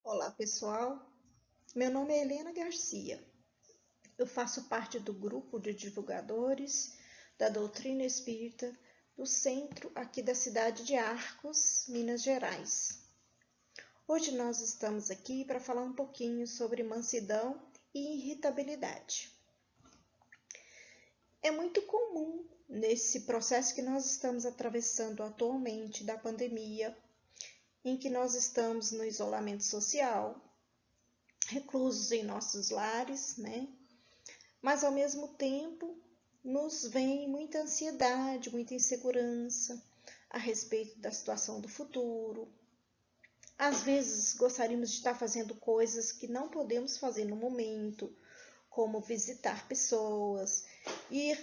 Olá, pessoal. Meu nome é Helena Garcia. Eu faço parte do grupo de divulgadores da doutrina espírita do centro aqui da cidade de Arcos, Minas Gerais. Hoje nós estamos aqui para falar um pouquinho sobre mansidão e irritabilidade. É muito comum nesse processo que nós estamos atravessando atualmente da pandemia, em que nós estamos no isolamento social, reclusos em nossos lares, né? Mas ao mesmo tempo nos vem muita ansiedade, muita insegurança a respeito da situação do futuro. Às vezes gostaríamos de estar fazendo coisas que não podemos fazer no momento, como visitar pessoas, ir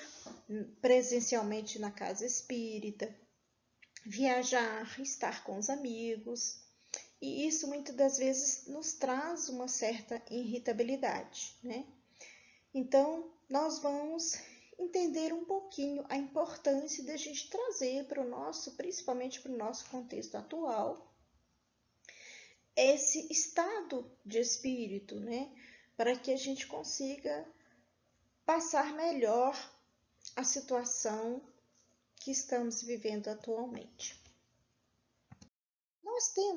presencialmente na casa espírita, viajar, estar com os amigos. E isso muitas das vezes nos traz uma certa irritabilidade, né? Então, nós vamos entender um pouquinho a importância da gente trazer para o nosso, principalmente para o nosso contexto atual, esse estado de espírito, né? Para que a gente consiga passar melhor a situação que estamos vivendo atualmente.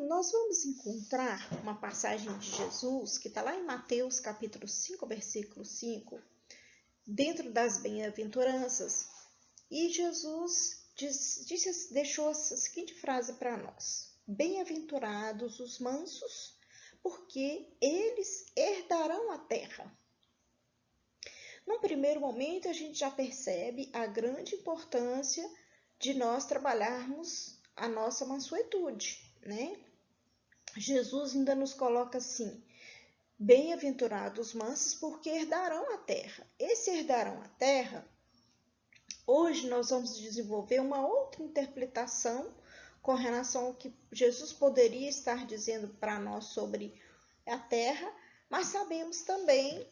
Nós vamos encontrar uma passagem de Jesus que está lá em Mateus capítulo 5, versículo 5, dentro das bem-aventuranças, e Jesus deixou a seguinte frase para nós: bem-aventurados os mansos, porque eles herdarão a terra. Num primeiro momento, a gente já percebe a grande importância de nós trabalharmos a nossa mansuetude, né? Jesus ainda nos coloca assim: bem-aventurados os mansos, porque herdarão a terra. Esse herdarão a terra, hoje nós vamos desenvolver uma outra interpretação com relação ao que Jesus poderia estar dizendo para nós sobre a terra, mas sabemos também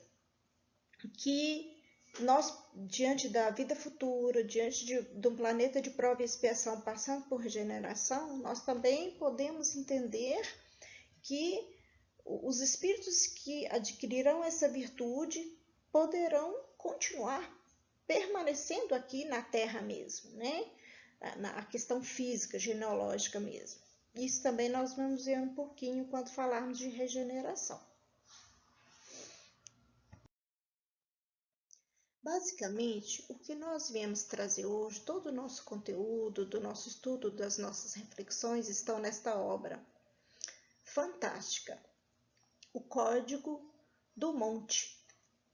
que nós, diante da vida futura, diante de um planeta de prova e expiação passando por regeneração, nós também podemos entender que os espíritos que adquirirão essa virtude poderão continuar permanecendo aqui na Terra mesmo, né? Na questão física, genealógica mesmo. Isso também nós vamos ver um pouquinho quando falarmos de regeneração. Basicamente, o que nós viemos trazer hoje, todo o nosso conteúdo, do nosso estudo, das nossas reflexões, estão nesta obra fantástica, O Código do Monte,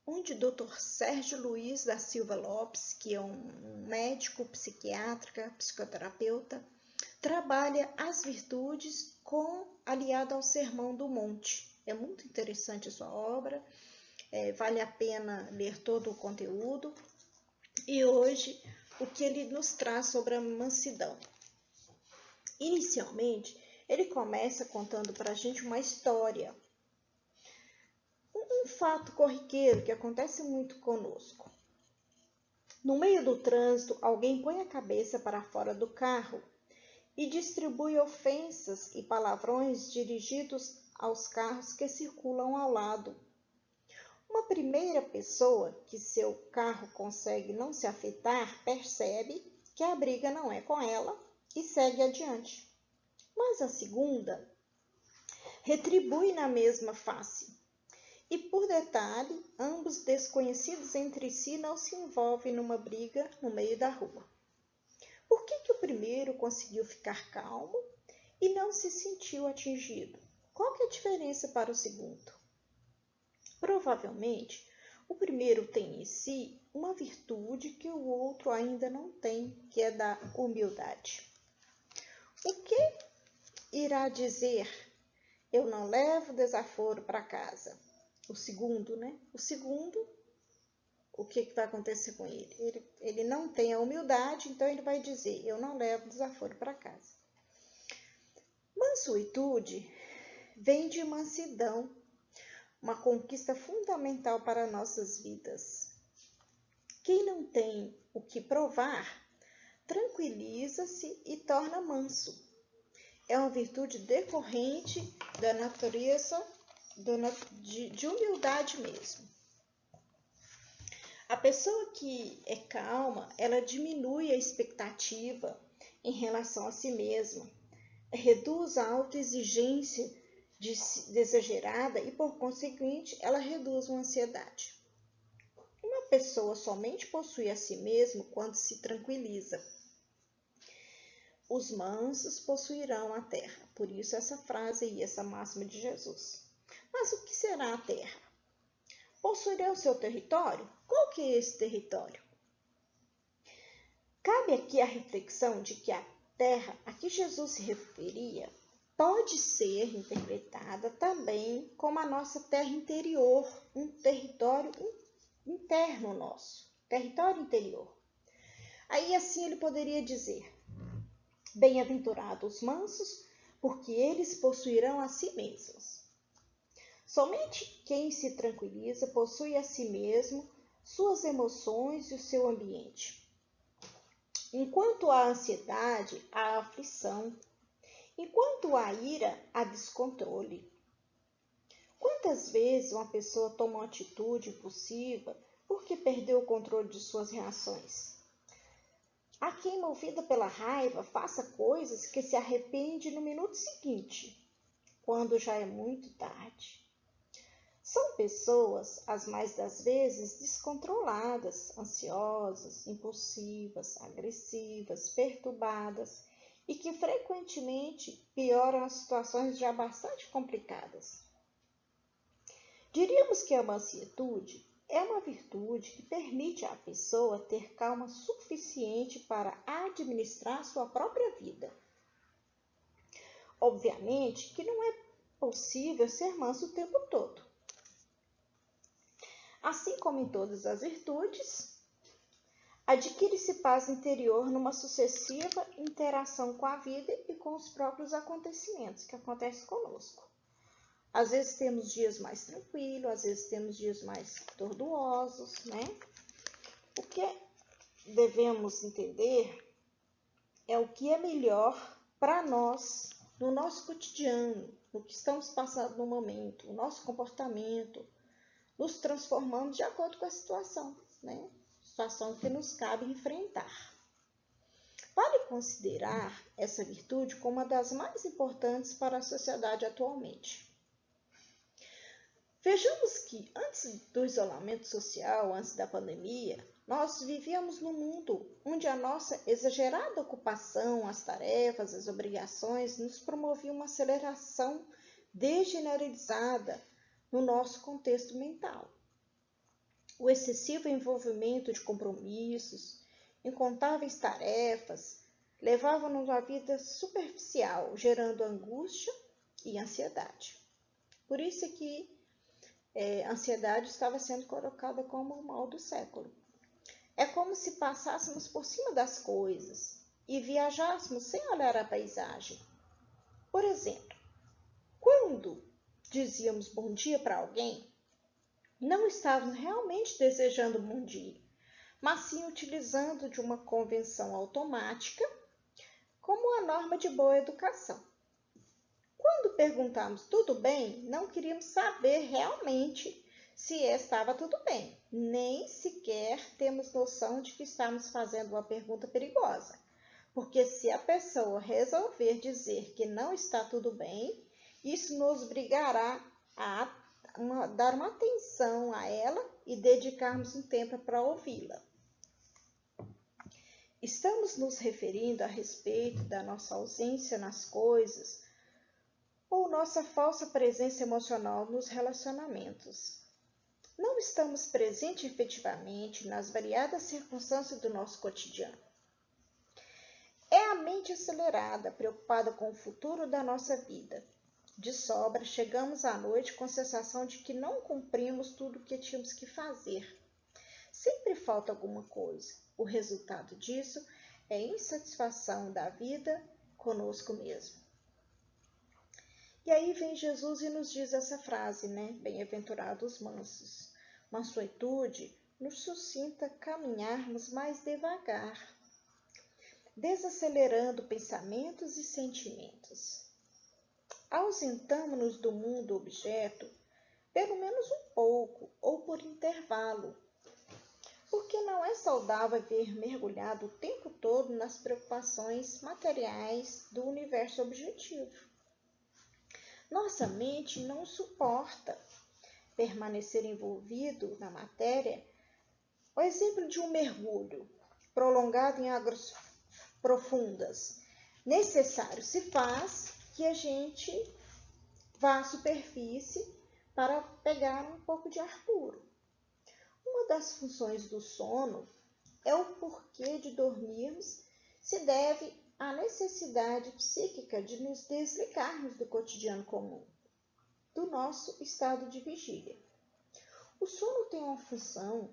onde o Dr. Sérgio Luiz da Silva Lopes, que é um médico, psiquiatra, psicoterapeuta, trabalha as virtudes aliado ao Sermão do Monte. É muito interessante a sua obra, vale a pena ler todo o conteúdo. E hoje, o que ele nos traz sobre a mansidão. Inicialmente, ele começa contando para a gente uma história, um fato corriqueiro que acontece muito conosco. No meio do trânsito, alguém põe a cabeça para fora do carro e distribui ofensas e palavrões dirigidos aos carros que circulam ao lado. Uma primeira pessoa que seu carro consegue não se afetar percebe que a briga não é com ela e segue adiante. Mas a segunda retribui na mesma face. E por detalhe, ambos desconhecidos entre si não se envolvem numa briga no meio da rua. Por que o primeiro conseguiu ficar calmo e não se sentiu atingido? Qual que é a diferença para o segundo? Provavelmente, o primeiro tem em si uma virtude que o outro ainda não tem, que é da humildade. O que irá dizer: eu não levo desaforo para casa? O segundo, né? O segundo, o que vai acontecer com ele? Ele não tem a humildade, então ele vai dizer: eu não levo desaforo para casa. Mansuetude vem de mansidão, uma conquista fundamental para nossas vidas. Quem não tem o que provar, tranquiliza-se e torna manso. é uma virtude decorrente da natureza de humildade mesmo. A pessoa que é calma, ela diminui a expectativa em relação a si mesma, reduz a autoexigência exagerada e, por conseguinte, ela reduz a ansiedade. Uma pessoa somente possui a si mesma quando se tranquiliza. Os mansos possuirão a terra. Por isso essa frase e essa máxima de Jesus. Mas o que será a terra? Possuirão seu território? Qual que é esse território? Cabe aqui a reflexão de que a terra a que Jesus se referia pode ser interpretada também como a nossa terra interior, um território interno nosso, território interior. Aí assim ele poderia dizer: bem-aventurados os mansos, porque eles possuirão a si mesmos. Somente quem se tranquiliza possui a si mesmo, suas emoções e o seu ambiente. Enquanto há ansiedade, há aflição. Enquanto há ira, há descontrole. Quantas vezes uma pessoa toma uma atitude impulsiva porque perdeu o controle de suas reações? Há quem, movida pela raiva, faça coisas que se arrepende no minuto seguinte, quando já é muito tarde. São pessoas, as mais das vezes, descontroladas, ansiosas, impulsivas, agressivas, perturbadas e que frequentemente pioram as situações já bastante complicadas. Diríamos que a mansitude é uma virtude que permite à pessoa ter calma suficiente para administrar sua própria vida. Obviamente que não é possível ser manso o tempo todo. Assim como em todas as virtudes, adquire-se paz interior numa sucessiva interação com a vida e com os próprios acontecimentos que acontecem conosco. Às vezes temos dias mais tranquilos, às vezes temos dias mais tortuosos, né? O que devemos entender é o que é melhor para nós no nosso cotidiano, no que estamos passando no momento, o nosso comportamento, nos transformando de acordo com a situação, né? Situação que nos cabe enfrentar. Vale considerar essa virtude como uma das mais importantes para a sociedade atualmente. Vejamos que antes do isolamento social, antes da pandemia, nós vivíamos num mundo onde a nossa exagerada ocupação, as tarefas, as obrigações nos promoviam uma aceleração degeneralizada no nosso contexto mental. O excessivo envolvimento de compromissos, incontáveis tarefas, levavam-nos a vida superficial, gerando angústia e ansiedade. Por isso é que a ansiedade estava sendo colocada como o mal do século. É como se passássemos por cima das coisas e viajássemos sem olhar a paisagem. Por exemplo, quando dizíamos bom dia para alguém, não estávamos realmente desejando bom dia, mas sim utilizando de uma convenção automática como a norma de boa educação. Quando perguntamos tudo bem, não queríamos saber realmente se estava tudo bem. Nem sequer temos noção de que estamos fazendo uma pergunta perigosa. Porque se a pessoa resolver dizer que não está tudo bem, isso nos obrigará a dar uma atenção a ela e dedicarmos um tempo para ouvi-la. Estamos nos referindo a respeito da nossa ausência nas coisas ou nossa falsa presença emocional nos relacionamentos. Não estamos presentes efetivamente nas variadas circunstâncias do nosso cotidiano. É a mente acelerada, preocupada com o futuro da nossa vida. De sobra, chegamos à noite com a sensação de que não cumprimos tudo o que tínhamos que fazer. Sempre falta alguma coisa. O resultado disso é insatisfação da vida conosco mesmo. E aí vem Jesus e nos diz essa frase, né? Bem-aventurados os mansos. Mansuetude nos suscita caminharmos mais devagar. desacelerando pensamentos e sentimentos. Ausentamo-nos do mundo objeto, pelo menos um pouco, ou por intervalo, porque não é saudável ver mergulhado o tempo todo nas preocupações materiais do universo objetivo. Nossa mente não suporta permanecer envolvido na matéria. O exemplo de um mergulho prolongado em águas profundas necessário se faz que a gente vá à superfície para pegar um pouco de ar puro. Uma das funções do sono é o porquê de dormirmos se deve à necessidade psíquica de nos desligarmos do cotidiano comum, do nosso estado de vigília. O sono tem uma função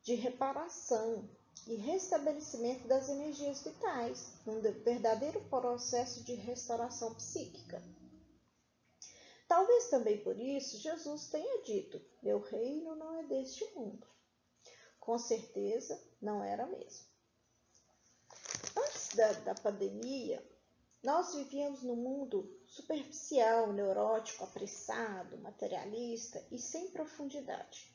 de reparação e restabelecimento das energias vitais, num verdadeiro processo de restauração psíquica. Talvez também por isso Jesus tenha dito: meu reino não é deste mundo. Com certeza não era mesmo. Antes da pandemia, nós vivíamos num mundo superficial, neurótico, apressado, materialista e sem profundidade.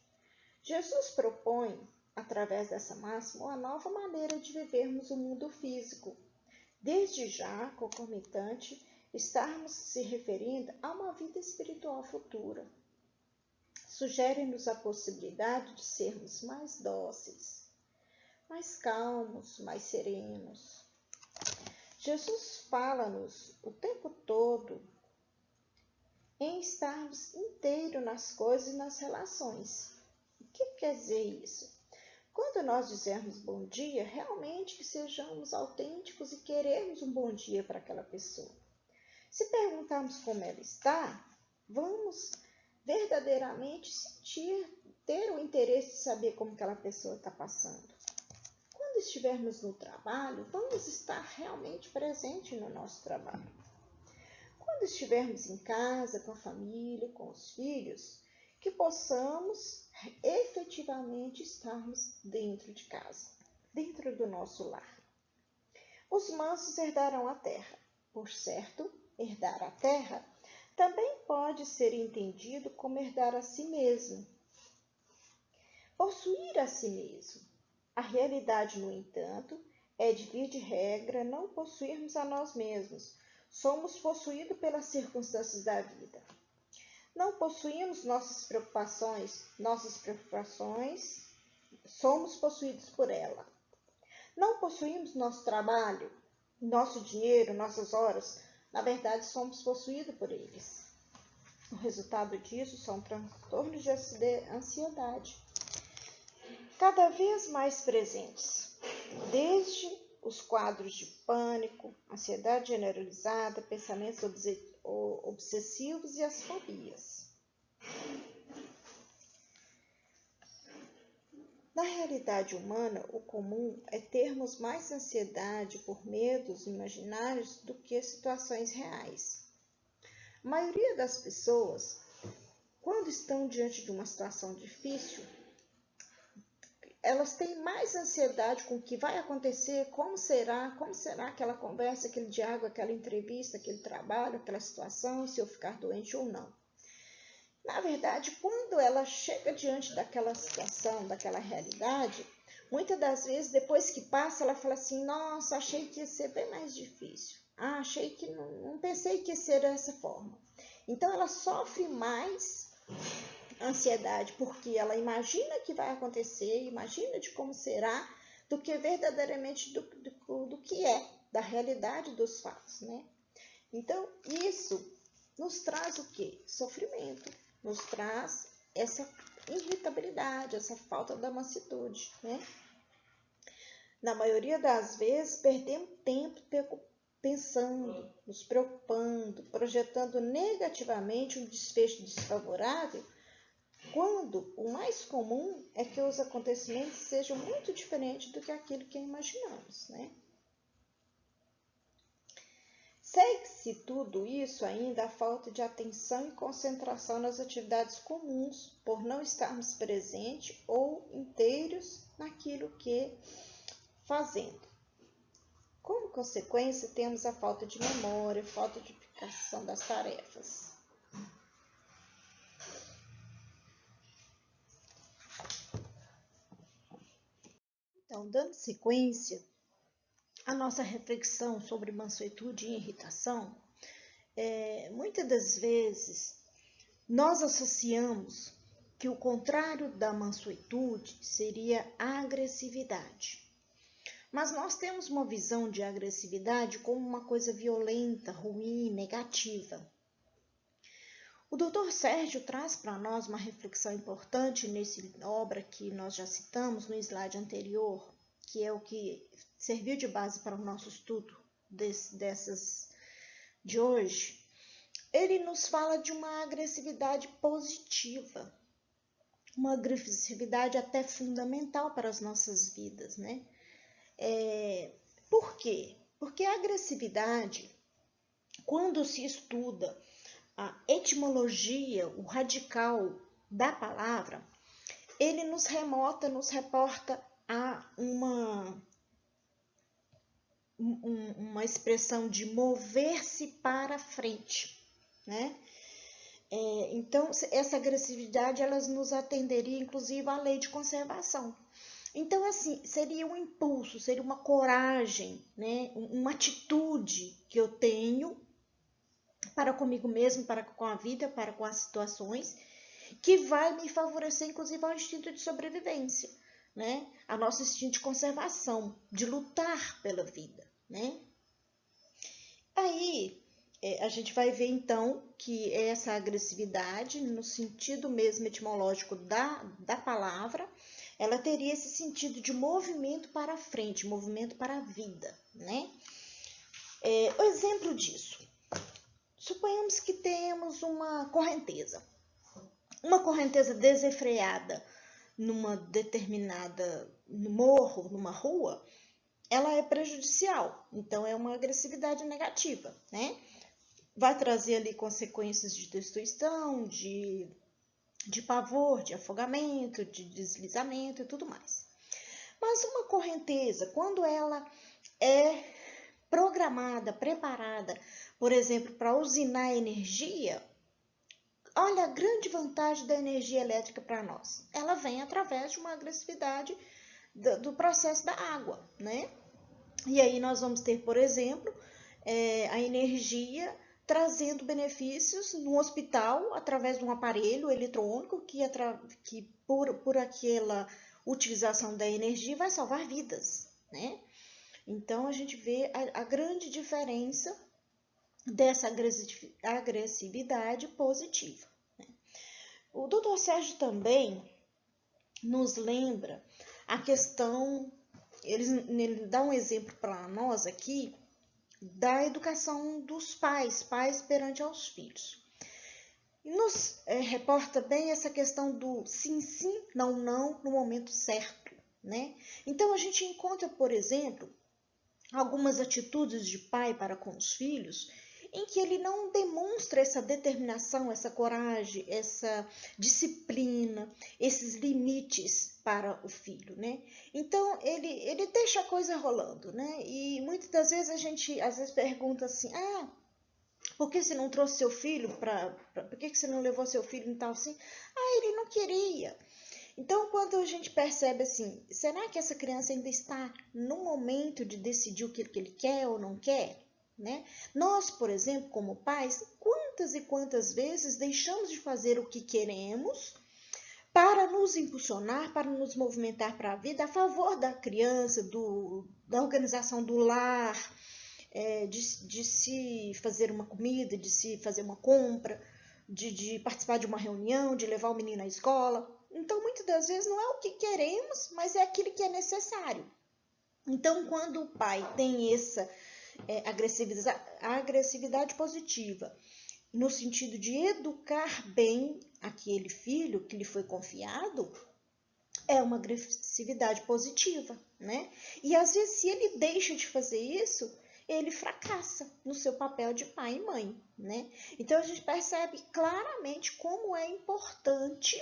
Jesus propõe, através dessa máxima, uma nova maneira de vivermos o mundo físico. Desde já, concomitante, estarmos se referindo a uma vida espiritual futura. Sugere-nos a possibilidade de sermos mais dóceis, mais calmos, mais serenos. Jesus fala-nos o tempo todo em estarmos inteiros nas coisas e nas relações. O que quer dizer isso? Quando nós dizermos bom dia, realmente que sejamos autênticos e queremos um bom dia para aquela pessoa. Se perguntarmos como ela está, vamos verdadeiramente ter o interesse de saber como aquela pessoa está passando. Quando estivermos no trabalho, vamos estar realmente presente no nosso trabalho. Quando estivermos em casa, com a família, com os filhos, que possamos efetivamente estarmos dentro de casa, dentro do nosso lar. Os mansos herdarão a terra. Por certo, herdar a terra também pode ser entendido como herdar a si mesmo, possuir a si mesmo. A realidade, no entanto, é de via de regra não possuirmos a nós mesmos. Somos possuídos pelas circunstâncias da vida. Não possuímos nossas preocupações somos possuídos por ela. Não possuímos nosso trabalho, nosso dinheiro, nossas horas, na verdade somos possuídos por eles. O resultado disso são transtornos de ansiedade, cada vez mais presentes, desde os quadros de pânico, ansiedade generalizada, pensamentos obsessivos e as fobias. Na realidade humana, o comum é termos mais ansiedade por medos imaginários do que situações reais. A maioria das pessoas, quando estão diante de uma situação difícil, elas têm mais ansiedade com o que vai acontecer, como será aquela conversa, aquele diálogo, aquela entrevista, aquele trabalho, aquela situação, se eu ficar doente ou não. Na verdade, quando ela chega diante daquela situação, daquela realidade, muitas das vezes, depois que passa, ela fala assim: nossa, achei que ia ser bem mais difícil. Achei que não pensei que ia ser dessa forma. Então, ela sofre mais ansiedade, porque ela imagina que vai acontecer, imagina de como será, do que verdadeiramente do que é, da realidade dos fatos, né? Então, isso nos traz o quê? Sofrimento, nos traz essa irritabilidade, essa falta da mansuetude, né? Na maioria das vezes, perdemos tempo pensando, nos preocupando, projetando negativamente um desfecho desfavorável, quando o mais comum é que os acontecimentos sejam muito diferentes do que aquilo que imaginamos, né? Segue-se tudo isso ainda a falta de atenção e concentração nas atividades comuns, por não estarmos presentes ou inteiros naquilo que fazendo. Como consequência, temos a falta de memória, falta de aplicação das tarefas. Então, dando sequência à nossa reflexão sobre mansuetude e irritação, muitas das vezes nós associamos que o contrário da mansuetude seria a agressividade. Mas nós temos uma visão de agressividade como uma coisa violenta, ruim, negativa. O Dr. Sérgio traz para nós uma reflexão importante nessa obra que nós já citamos no slide anterior, que é o que serviu de base para o nosso estudo dessas de hoje. Ele nos fala de uma agressividade positiva, uma agressividade até fundamental para as nossas vidas, né? Por quê? Porque a agressividade, quando se estuda a etimologia, o radical da palavra, ele nos reporta a uma expressão de mover-se para frente, né? Então, essa agressividade, elas nos atenderia, inclusive, à lei de conservação. Então, assim, seria um impulso, seria uma coragem, né? Uma atitude que eu tenho para comigo mesmo, para com a vida, para com as situações, que vai me favorecer, inclusive, ao instinto de sobrevivência, né? A nosso instinto de conservação, de lutar pela vida, né? Aí, a gente vai ver, então, que essa agressividade, no sentido mesmo etimológico da palavra, ela teria esse sentido de movimento para frente, movimento para a vida, né? O exemplo disso, suponhamos que temos uma correnteza desenfreada numa determinada morro, numa rua, ela é prejudicial, então é uma agressividade negativa, né? Vai trazer ali consequências de destruição, de pavor, de afogamento, de deslizamento e tudo mais. Mas uma correnteza, quando ela é programada, preparada, por exemplo, para usinar energia, olha a grande vantagem da energia elétrica para nós. Ela vem através de uma agressividade do processo da água, né? E aí nós vamos ter, por exemplo, a energia trazendo benefícios no hospital através de um aparelho eletrônico que por aquela utilização da energia vai salvar vidas, né? Então a gente vê a grande diferença dessa agressividade positiva. O Dr. Sérgio também nos lembra a questão, ele dá um exemplo para nós aqui, da educação dos pais perante aos filhos. E nos reporta bem essa questão do sim, sim, não, não, no momento certo, né? Então, a gente encontra, por exemplo, algumas atitudes de pai para com os filhos em que ele não demonstra essa determinação, essa coragem, essa disciplina, esses limites para o filho, né? Então, ele deixa a coisa rolando, né? E muitas das vezes a gente, às vezes, pergunta assim, por que você não trouxe seu filho por que você não levou seu filho e tal assim? Ele não queria. Então, quando a gente percebe assim, será que essa criança ainda está no momento de decidir o que ele quer ou não quer? Né? Nós, por exemplo, como pais, quantas e quantas vezes deixamos de fazer o que queremos para nos impulsionar, para nos movimentar para a vida a favor da criança, da organização do lar, de se fazer uma comida, de se fazer uma compra, de participar de uma reunião, de levar o menino à escola. Então, muitas das vezes não é o que queremos, mas é aquilo que é necessário. Então, quando o pai tem essa agressividade positiva, no sentido de educar bem aquele filho que lhe foi confiado, é uma agressividade positiva, né? E às vezes, se ele deixa de fazer isso, ele fracassa no seu papel de pai e mãe, né? Então, a gente percebe claramente como é importante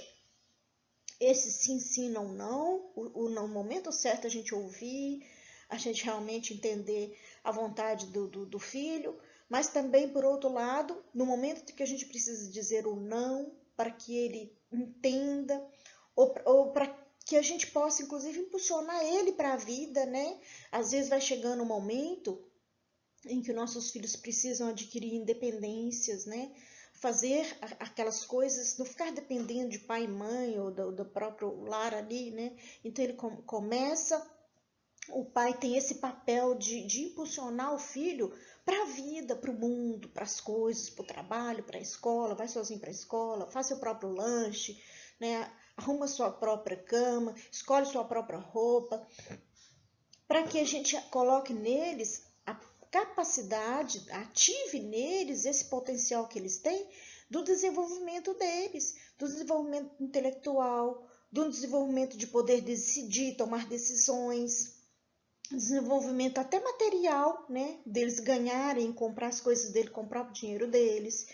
esse sim, sim, não, não, no momento certo a gente ouvir, a gente realmente entender a vontade do filho, mas também, por outro lado, no momento que a gente precisa dizer o não, para que ele entenda, ou para que a gente possa, inclusive, impulsionar ele para a vida, né? Às vezes vai chegando um momento em que nossos filhos precisam adquirir independências, né? Fazer aquelas coisas, não ficar dependendo de pai e mãe ou do próprio lar ali, né? Então ele começa, o pai tem esse papel de impulsionar o filho para a vida, para o mundo, para as coisas, para o trabalho, para a escola, vai sozinho para a escola, faz seu próprio lanche, né? Arruma sua própria cama, escolhe sua própria roupa, para que a gente coloque neles a capacidade, ative neles esse potencial que eles têm do desenvolvimento deles, do desenvolvimento intelectual, do desenvolvimento de poder decidir, tomar decisões, desenvolvimento até material, né, deles ganharem, comprar as coisas dele com o próprio dinheiro deles,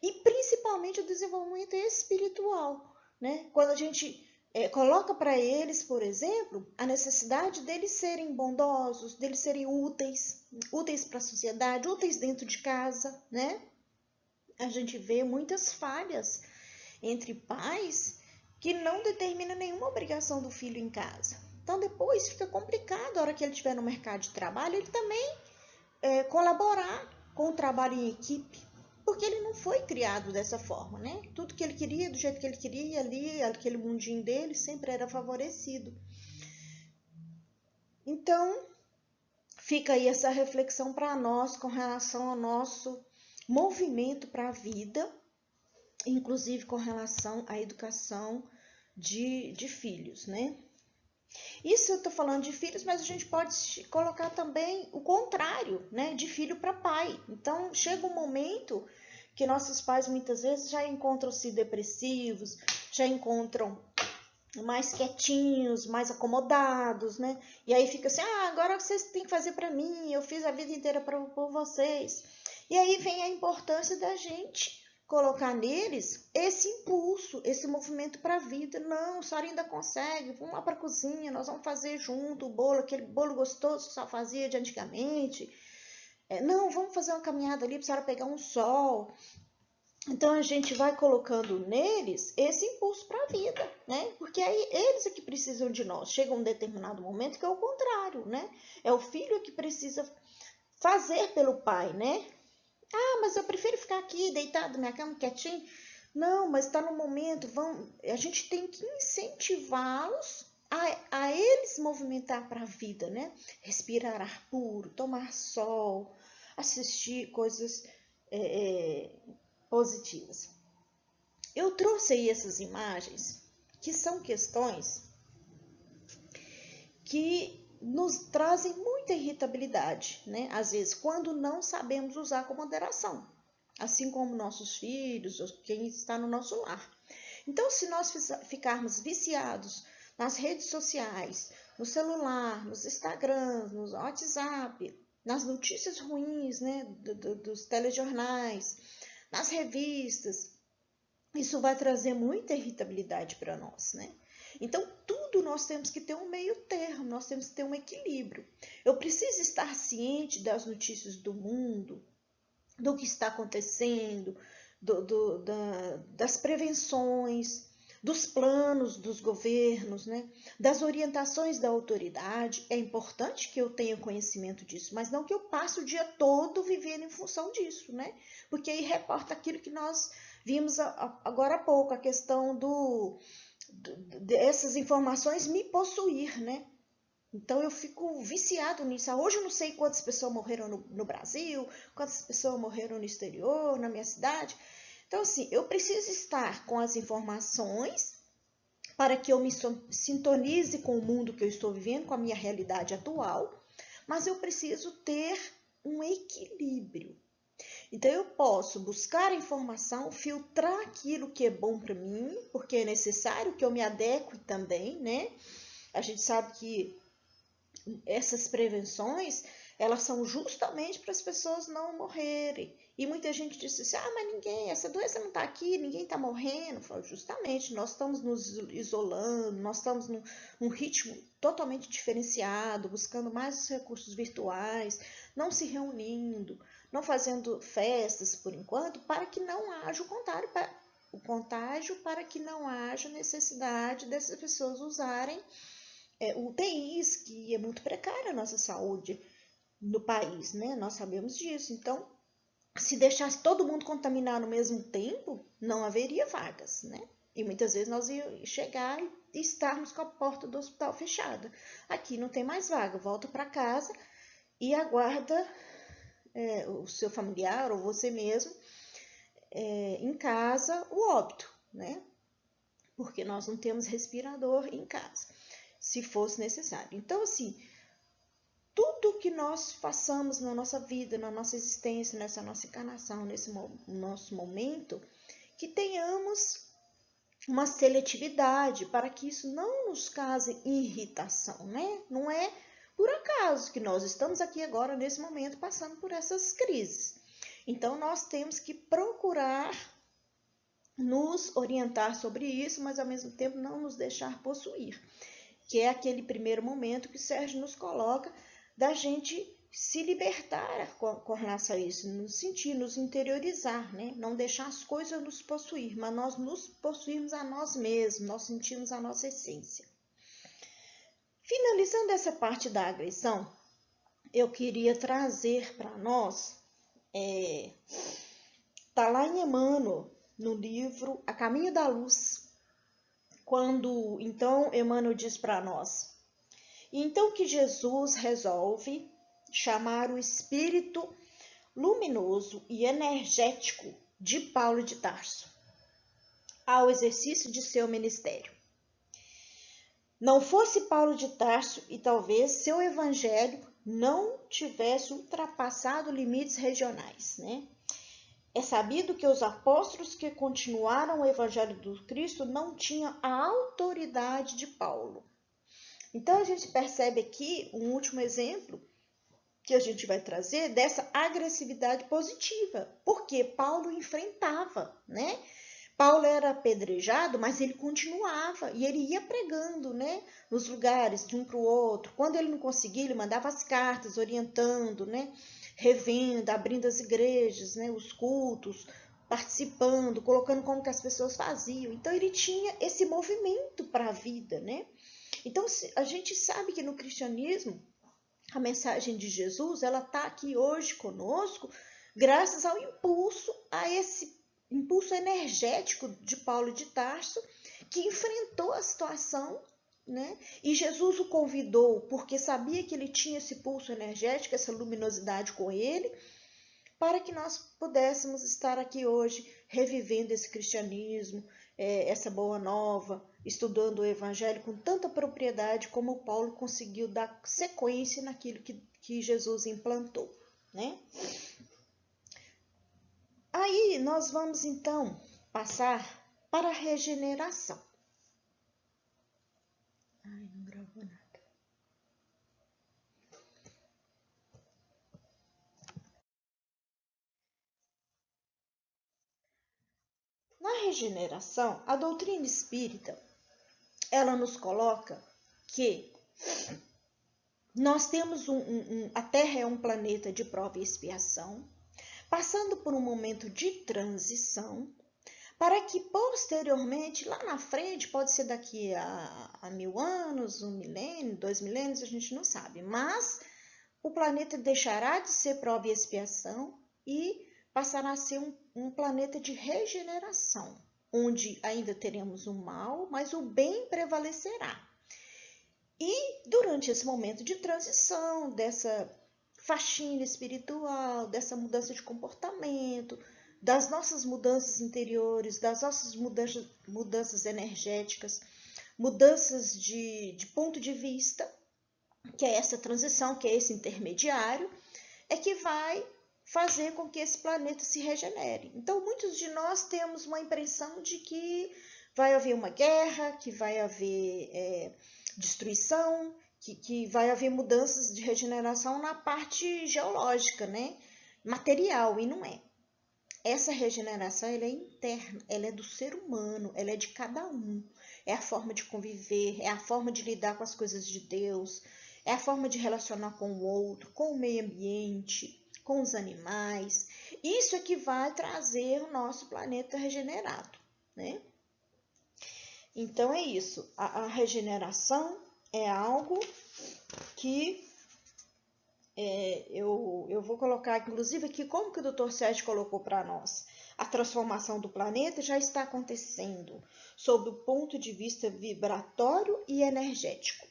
e principalmente o desenvolvimento espiritual, né, quando a gente coloca para eles, por exemplo, a necessidade deles serem bondosos, deles serem úteis, úteis para a sociedade, úteis dentro de casa, né? A gente vê muitas falhas entre pais que não determinam nenhuma obrigação do filho em casa. Então depois fica complicado, a hora que ele estiver no mercado de trabalho, ele também colaborar com o trabalho em equipe, porque ele não foi criado dessa forma, né? Tudo que ele queria, do jeito que ele queria, ali, aquele mundinho dele, sempre era favorecido. Então, fica aí essa reflexão para nós com relação ao nosso movimento para a vida, inclusive com relação à educação de filhos, né? Isso eu estou falando de filhos, mas a gente pode colocar também o contrário, né? De filho para pai. Então, chega um momento que nossos pais muitas vezes já encontram-se depressivos, já encontram mais quietinhos, mais acomodados, né? E aí fica assim, agora vocês têm que fazer para mim, eu fiz a vida inteira por vocês. E aí vem a importância da gente colocar neles esse impulso, esse movimento para a vida. Não, a senhora ainda consegue, vamos lá para a cozinha, nós vamos fazer junto o bolo, aquele bolo gostoso que só fazia de antigamente. Não, vamos fazer uma caminhada ali para a senhora pegar um sol. Então a gente vai colocando neles esse impulso para a vida, né? Porque aí eles é que precisam de nós. Chega um determinado momento que é o contrário, né? É o filho que precisa fazer pelo pai, né? Mas eu prefiro ficar aqui deitado na minha cama quietinho. Não, mas está no momento, a gente tem que incentivá-los a eles movimentar para a vida, né? Respirar ar puro, tomar sol, assistir coisas positivas. Eu trouxe aí essas imagens, que são questões que nos trazem muita irritabilidade, né? Às vezes, quando não sabemos usar com moderação, assim como nossos filhos, ou quem está no nosso lar. Então, se nós ficarmos viciados nas redes sociais, no celular, nos Instagrams, no WhatsApp, nas notícias ruins, né, dos telejornais, nas revistas, isso vai trazer muita irritabilidade para nós, né? Então, tudo nós temos que ter um meio termo, nós temos que ter um equilíbrio. Eu preciso estar ciente das notícias do mundo, do que está acontecendo, das prevenções, dos planos dos governos, né? Das orientações da autoridade. É importante que eu tenha conhecimento disso, mas não que eu passe o dia todo vivendo em função disso, né? Porque aí reporta aquilo que nós vimos agora há pouco, a questão dessas informações me possuir, né? Então eu fico viciado nisso. Hoje eu não sei quantas pessoas morreram no Brasil, quantas pessoas morreram no exterior, na minha cidade. Então, assim, eu preciso estar com as informações para que eu me sintonize com o mundo que eu estou vivendo, com a minha realidade atual, mas eu preciso ter um equilíbrio. Então, eu posso buscar informação, filtrar aquilo que é bom para mim, porque é necessário que eu me adeque também, né? A gente sabe que essas prevenções, elas são justamente para as pessoas não morrerem. E muita gente disse assim, mas essa doença não está aqui, ninguém está morrendo. Eu falo, justamente, nós estamos nos isolando, nós estamos num ritmo totalmente diferenciado, buscando mais os recursos virtuais, não se reunindo, não fazendo festas por enquanto, para que não haja o contágio, para que não haja necessidade dessas pessoas usarem UTIs, que é muito precária a nossa saúde no país, né? Nós sabemos disso. Então, se deixasse todo mundo contaminar no mesmo tempo, não haveria vagas, né? E muitas vezes nós íamos chegar e estarmos com a porta do hospital fechada. Aqui não tem mais vaga, volta para casa e aguarda o seu familiar ou você mesmo em casa o óbito, né? Porque nós não temos respirador em casa, se fosse necessário. Então, assim, tudo que nós façamos na nossa vida, na nossa existência, nessa nossa encarnação, nesse nosso momento, que tenhamos uma seletividade para que isso não nos cause irritação, né? Não é por acaso que nós estamos aqui agora, nesse momento, passando por essas crises. Então, nós temos que procurar nos orientar sobre isso, mas ao mesmo tempo não nos deixar possuir, que é aquele primeiro momento que o Sérgio nos coloca da gente se libertar com relação a isso, nos sentir, nos interiorizar, né? Não deixar as coisas nos possuir, mas nós nos possuirmos a nós mesmos, nós sentimos a nossa essência. Finalizando essa parte da agressão, eu queria trazer para nós, tá lá em Emmanuel, no livro A Caminho da Luz, quando então Emmanuel diz para nós, então que Jesus resolve chamar o espírito luminoso e energético de Paulo de Tarso ao exercício de seu ministério. Não fosse Paulo de Tarso e talvez seu evangelho não tivesse ultrapassado limites regionais, né? É sabido que os apóstolos que continuaram o evangelho do Cristo não tinham a autoridade de Paulo. Então a gente percebe aqui um último exemplo que a gente vai trazer dessa agressividade positiva, porque Paulo enfrentava, né? Paulo era apedrejado, mas ele continuava e ele ia pregando, né? Nos lugares, de um para o outro. Quando ele não conseguia, ele mandava as cartas orientando, né? Revendo, abrindo as igrejas, né? Os cultos, participando, colocando como que as pessoas faziam. Então ele tinha esse movimento para a vida, né? Então a gente sabe que no cristianismo a mensagem de Jesus, ela está aqui hoje conosco graças ao a esse impulso energético de Paulo de Tarso, que enfrentou a situação, né? E Jesus o convidou porque sabia que ele tinha esse pulso energético, essa luminosidade com ele, para que nós pudéssemos estar aqui hoje revivendo esse cristianismo, essa boa nova, estudando o evangelho com tanta propriedade como Paulo conseguiu dar sequência naquilo que Jesus implantou, né? Aí nós vamos então passar para a regeneração. Ai, não gravou nada. Na regeneração, a doutrina espírita, ela nos coloca que nós temos a Terra é um planeta de prova e expiação, passando por um momento de transição, para que posteriormente, lá na frente, pode ser daqui a 1000 anos, 1 milênio, 2 milênios, a gente não sabe, mas o planeta deixará de ser prova e expiação e passará a ser um planeta de regeneração, onde ainda teremos o mal, mas o bem prevalecerá. E durante esse momento de transição, dessa faxina espiritual, dessa mudança de comportamento, das nossas mudanças interiores, das nossas mudanças energéticas, mudanças de ponto de vista, que é essa transição, que é esse intermediário, é que vai fazer com que esse planeta se regenere. Então, muitos de nós temos uma impressão de que vai haver uma guerra, que vai haver destruição, que vai haver mudanças de regeneração na parte geológica, né? Material, e não é. Essa regeneração ela é interna, ela é do ser humano, ela é de cada um. É a forma de conviver, é a forma de lidar com as coisas de Deus, é a forma de relacionar com o outro, com o meio ambiente, com os animais. Isso é que vai trazer o nosso planeta regenerado, né? Então é isso, a regeneração é algo que eu vou colocar, inclusive, aqui como que o Dr. Sérgio colocou para nós. A transformação do planeta já está acontecendo sob o ponto de vista vibratório e energético.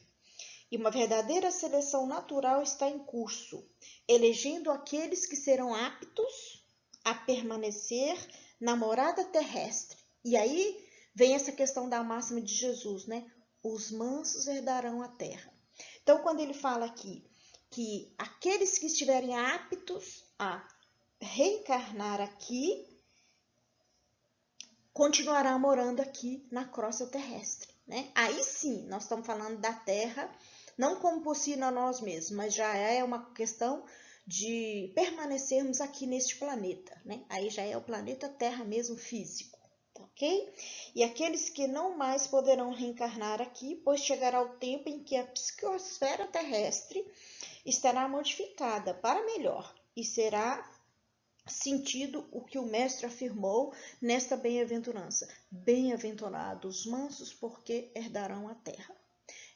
E uma verdadeira seleção natural está em curso, elegendo aqueles que serão aptos a permanecer na morada terrestre. E aí vem essa questão da máxima de Jesus, né? Os mansos herdarão a terra. Então, quando ele fala aqui que aqueles que estiverem aptos a reencarnar aqui, continuarão morando aqui na crosta terrestre, né? Aí sim, nós estamos falando da Terra, não como possível a nós mesmos, mas já é uma questão de permanecermos aqui neste planeta, né? Aí já é o planeta Terra mesmo físico, ok? E aqueles que não mais poderão reencarnar aqui, pois chegará o tempo em que a psicosfera terrestre estará modificada para melhor e será sentido o que o mestre afirmou nesta bem-aventurança: bem-aventurados os mansos, porque herdarão a terra.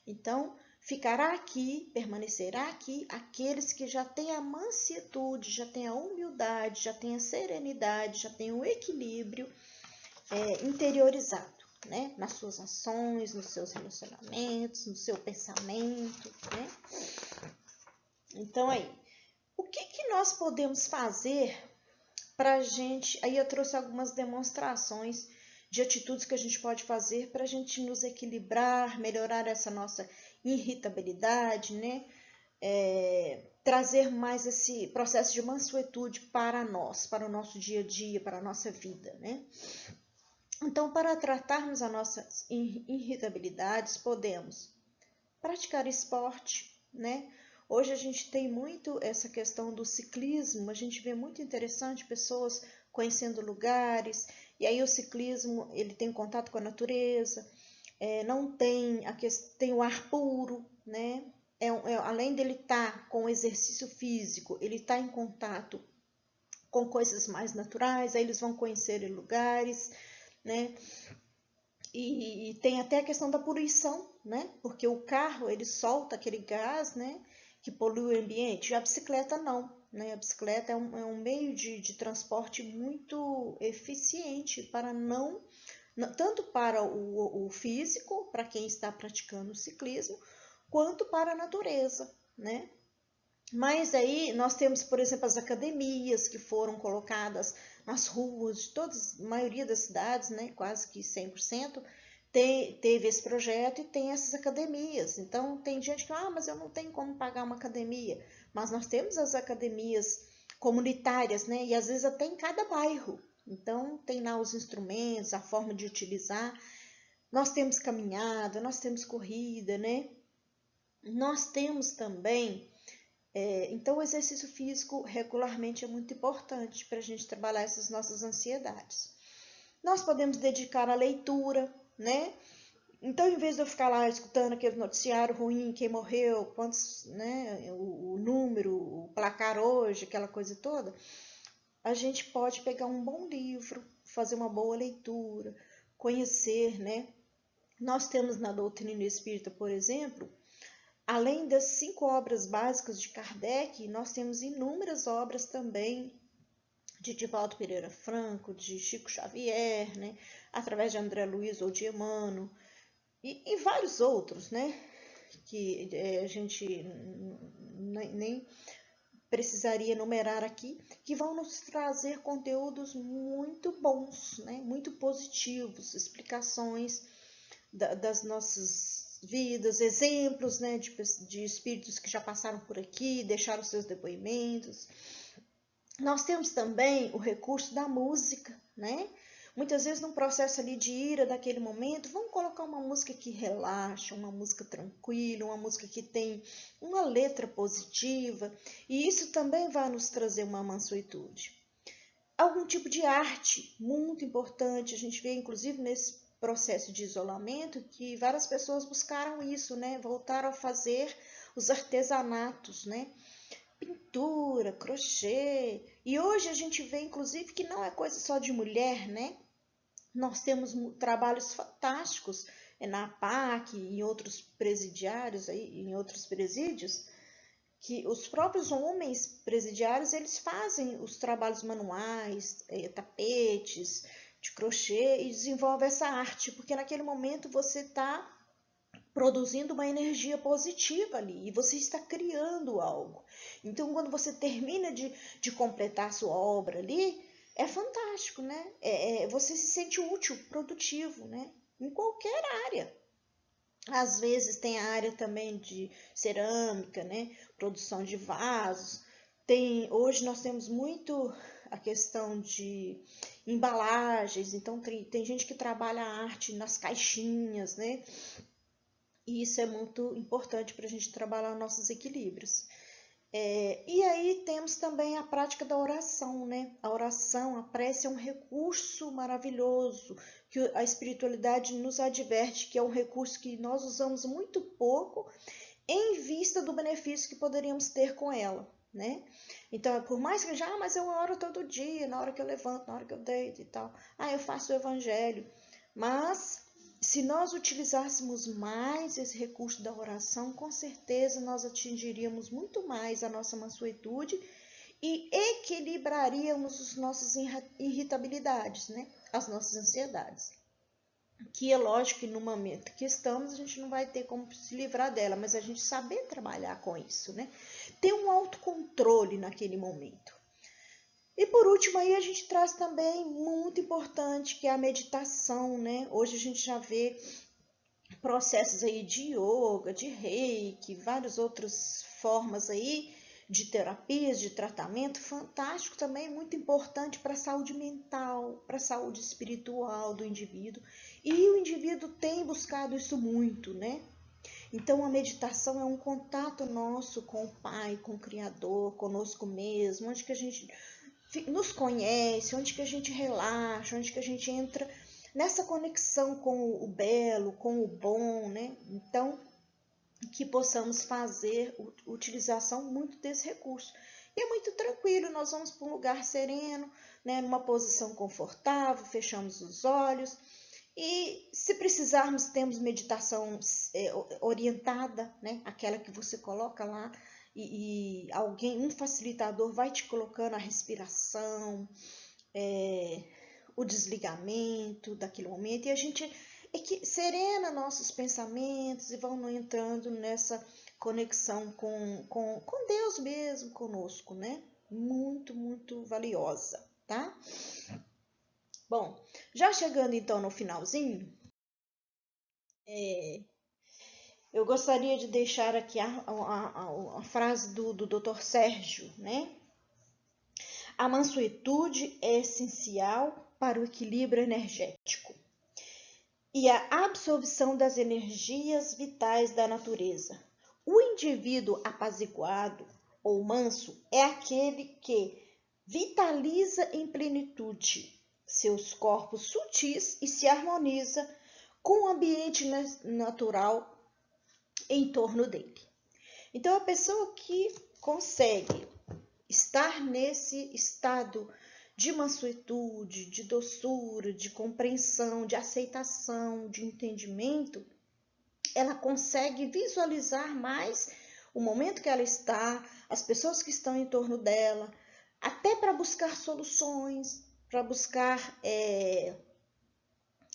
Então, ficará aqui, permanecerá aqui aqueles que já têm a mansuetude, já têm a humildade, já têm a serenidade, já têm o equilíbrio interiorizado, né? Nas suas ações, nos seus relacionamentos, no seu pensamento, né? Então, aí, o que nós podemos fazer para a gente... Aí eu trouxe algumas demonstrações de atitudes que a gente pode fazer para a gente nos equilibrar, melhorar essa nossa irritabilidade, né? Trazer mais esse processo de mansuetude para nós, para o nosso dia a dia, para a nossa vida, né? Então, para tratarmos as nossas irritabilidades, podemos praticar esporte, né? Hoje a gente tem muito essa questão do ciclismo, a gente vê muito interessante pessoas conhecendo lugares, e aí o ciclismo ele tem contato com a natureza, não tem, tem o ar puro, né? Além dele estar com o exercício físico, ele está em contato com coisas mais naturais, aí eles vão conhecer lugares, né? E tem até a questão da poluição, né? Porque o carro ele solta aquele gás, né? Que polui o ambiente. Já a bicicleta não, né? A bicicleta é um meio de transporte muito eficiente para tanto para o físico, para quem está praticando o ciclismo, quanto para a natureza, né? Mas aí nós temos, por exemplo, as academias que foram colocadas nas ruas de todas, a maioria das cidades, né, quase que 100%, teve esse projeto e tem essas academias. Então, tem gente que, mas eu não tenho como pagar uma academia. Mas nós temos as academias comunitárias, né, e às vezes até em cada bairro. Então, tem lá os instrumentos, a forma de utilizar. Nós temos caminhada, nós temos corrida, né? Nós temos também... Então, o exercício físico regularmente é muito importante para a gente trabalhar essas nossas ansiedades. Nós podemos dedicar à leitura, né? Então, em vez de eu ficar lá escutando aquele noticiário ruim, quem morreu, quantos, né? O número, o placar hoje, aquela coisa toda, a gente pode pegar um bom livro, fazer uma boa leitura, conhecer, né? Nós temos na doutrina espírita, por exemplo, além das 5 obras básicas de Kardec, nós temos inúmeras obras também de Divaldo Pereira Franco, de Chico Xavier, né? Através de André Luiz ou de Emmanuel, e vários outros, né? Que a gente nem precisaria enumerar aqui, que vão nos trazer conteúdos muito bons, né? Muito positivos, explicações das nossas vidas, exemplos, né, de espíritos que já passaram por aqui, deixaram seus depoimentos. Nós temos também o recurso da música, né? Muitas vezes num processo ali de ira daquele momento, vamos colocar uma música que relaxa, uma música tranquila, uma música que tem uma letra positiva, e isso também vai nos trazer uma mansuetude. Algum tipo de arte, muito importante, a gente vê inclusive nesse processo de isolamento que várias pessoas buscaram isso, né? Voltaram a fazer os artesanatos, né? Pintura, crochê. E hoje a gente vê, inclusive, que não é coisa só de mulher, né? Nós temos trabalhos fantásticos na APAC, em outros presidiários, aí, em outros presídios, que os próprios homens presidiários, eles fazem os trabalhos manuais, tapetes, de crochê, e desenvolvem essa arte, porque naquele momento você está produzindo uma energia positiva ali, e você está criando algo. Então, quando você termina de completar a sua obra ali, é fantástico, né? Você se sente útil, produtivo, né? Em qualquer área. Às vezes tem a área também de cerâmica, né? Produção de vasos. Hoje nós temos muito a questão de embalagens, então tem gente que trabalha a arte nas caixinhas, né? E isso é muito importante para a gente trabalhar nossos equilíbrios. E aí temos também a prática da oração, né? A oração, a prece é um recurso maravilhoso que a espiritualidade nos adverte que é um recurso que nós usamos muito pouco em vista do benefício que poderíamos ter com ela, né? Então, por mais que mas eu oro todo dia, na hora que eu levanto, na hora que eu deito e tal. Eu faço o evangelho. Mas se nós utilizássemos mais esse recurso da oração, com certeza nós atingiríamos muito mais a nossa mansuetude e equilibraríamos as nossas irritabilidades, né? As nossas ansiedades. Que é lógico que no momento que estamos, a gente não vai ter como se livrar dela, mas a gente saber trabalhar com isso, né? Ter um autocontrole naquele momento. E por último aí a gente traz também muito importante que é a meditação, né? Hoje a gente já vê processos aí de yoga, de reiki, várias outras formas aí de terapias, de tratamento, fantástico também, muito importante para a saúde mental, para a saúde espiritual do indivíduo. E o indivíduo tem buscado isso muito, né? Então a meditação é um contato nosso com o Pai, com o Criador, conosco mesmo, onde que a gente nos conhece, onde que a gente relaxa, onde que a gente entra nessa conexão com o belo, com o bom, né? Então, que possamos fazer utilização muito desse recurso. E é muito tranquilo, nós vamos para um lugar sereno, né? Numa posição confortável, fechamos os olhos. E se precisarmos, temos meditação orientada, né? Aquela que você coloca lá e alguém, um facilitador vai te colocando a respiração, o desligamento daquele momento, e a gente serena nossos pensamentos e vão entrando nessa conexão com Deus mesmo, conosco, né? Muito, muito valiosa, tá? Bom, já chegando então no finalzinho, eu gostaria de deixar aqui a frase do Dr. Sérgio, né? A mansuetude é essencial para o equilíbrio energético e a absorção das energias vitais da natureza. O indivíduo apaziguado ou manso é aquele que vitaliza em plenitude seus corpos sutis e se harmoniza com o ambiente natural em torno dele. Então, a pessoa que consegue estar nesse estado de mansuetude, de doçura, de compreensão, de aceitação, de entendimento, ela consegue visualizar mais o momento que ela está, as pessoas que estão em torno dela, até para buscar soluções, para buscar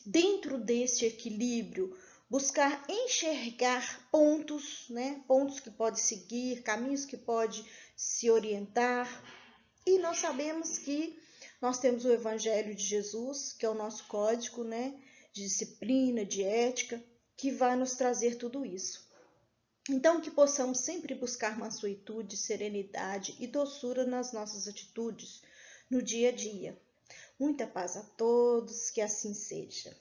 dentro desse equilíbrio, buscar enxergar pontos, né? Pontos que pode seguir, caminhos que pode se orientar. E nós sabemos que nós temos o Evangelho de Jesus, que é o nosso código, né? De disciplina, de ética, que vai nos trazer tudo isso. Então, que possamos sempre buscar mansuetude, serenidade e doçura nas nossas atitudes, no dia a dia. Muita paz a todos, que assim seja.